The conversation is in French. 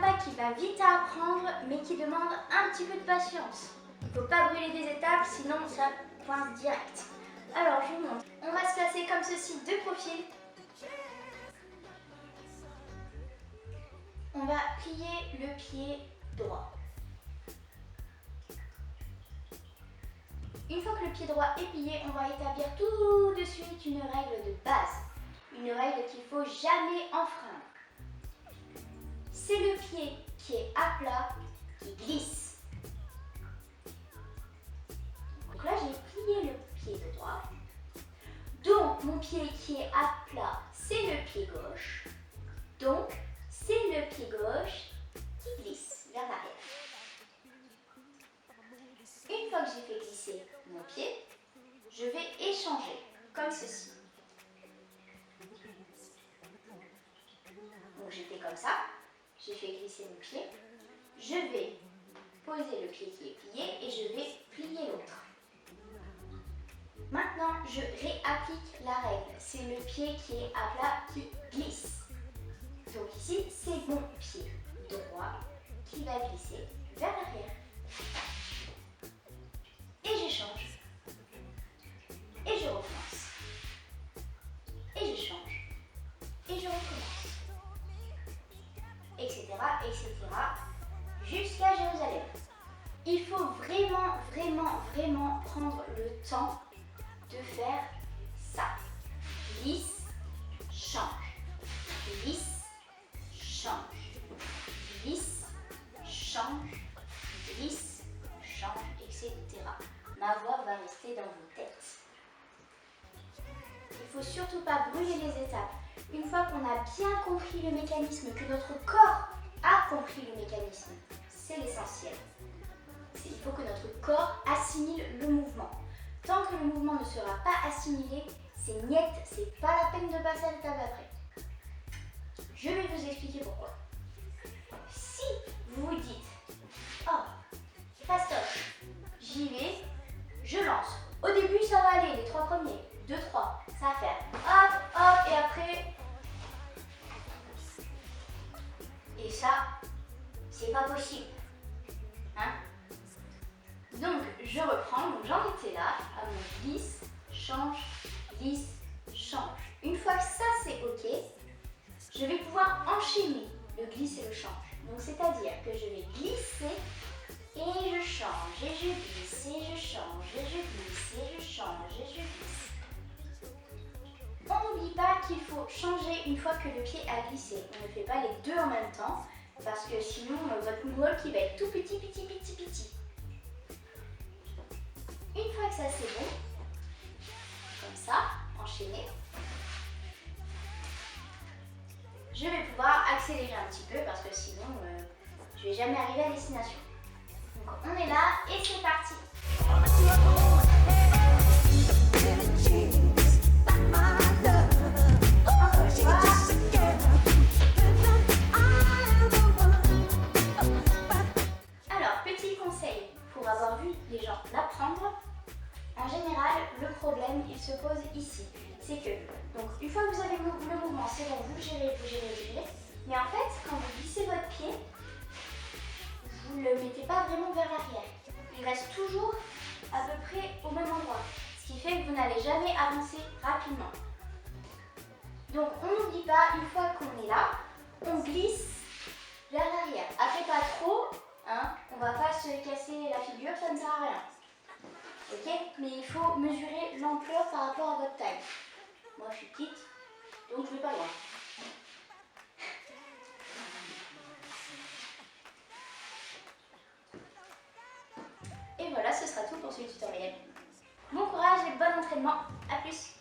pas qui va vite à apprendre, mais qui demande un petit peu de patience. Il ne faut pas brûler des étapes, sinon ça coince direct. Alors, je vous montre. On va se placer comme ceci de profil. On va plier le pied droit. Une fois que le pied droit est plié, on va établir tout de suite une règle de base. Une règle qu'il ne faut jamais enfreindre. C'est le pied qui est à plat qui glisse. Donc là, j'ai plié le pied droit. Donc, mon pied qui est à plat, c'est le pied gauche. Donc, c'est le pied gauche qui glisse vers l'arrière. Une fois que j'ai fait glisser mon pied, je vais échanger comme ceci. Donc j'étais comme ça, j'ai fait glisser mon pied. Je vais poser le pied qui est plié et je vais plier l'autre. Maintenant, je réapplique la règle. C'est le pied qui est à plat qui glisse. Donc ici, c'est mon pied droit qui va glisser vers l'arrière. Et j'échange. Et je recommence. Et je change. Et je recommence. Etc. etc. jusqu'à Jérusalem. Il faut vraiment prendre le temps de faire ça. Glisse, change. Glisse, change. Glisse, change. Glisse, change, etc. Ma voix va rester dans vos têtes. Il ne faut surtout pas brûler les étapes. Une fois qu'on a bien compris le mécanisme, que notre corps a compris le mécanisme, c'est l'essentiel. Il faut que notre corps assimile le mouvement. Tant que le mouvement ne sera pas assimilé, c'est niet, c'est pas la peine de passer à l'étape d'après. Je vais vous expliquer pourquoi. Si vous vous dites, oh, fastoche, j'y vais, je lance. Au début, ça va aller, les 3 premiers, 2, 3, ça va faire hop, hop, et après, et ça, c'est pas possible. Hein? Donc, je reprends, donc j'en étais là, à mon glisse, change, glisse, change. Une fois que ça c'est ok, je vais pouvoir enchaîner le glisse et le change. Donc, c'est-à-dire que je vais glisser et je change, et je glisse, et je change, et je glisse, et je change, et je glisse. On n'oublie pas qu'il faut changer une fois que le pied a glissé. On ne fait pas les deux en même temps, parce que sinon, votre moonwalk il va être tout petit. Une fois que ça c'est bon, comme ça, enchaîné, je vais pouvoir accélérer un petit peu parce que sinon je ne vais jamais arriver à destination. Donc on est là et c'est parti. Alors, petit conseil pour avoir vu les gens l'apprendre. En général, le problème, il se pose ici. C'est que, donc, une fois que vous avez le mouvement, c'est bon, vous le gérez. Mais en fait, quand vous glissez votre pied, vous ne le mettez pas vraiment vers l'arrière. Il reste toujours à peu près au même endroit. Ce qui fait que vous n'allez jamais avancer rapidement. Donc, on n'oublie pas, une fois qu'on est là, on glisse vers l'arrière. Après, pas trop, hein, on ne va pas se casser la figure, ça ne sert à rien. Ok, mais il faut mesurer l'ampleur par rapport à votre taille. Moi je suis petite, donc je vais pas loin. Et voilà, ce sera tout pour ce tutoriel. Bon courage et bon entraînement. À plus.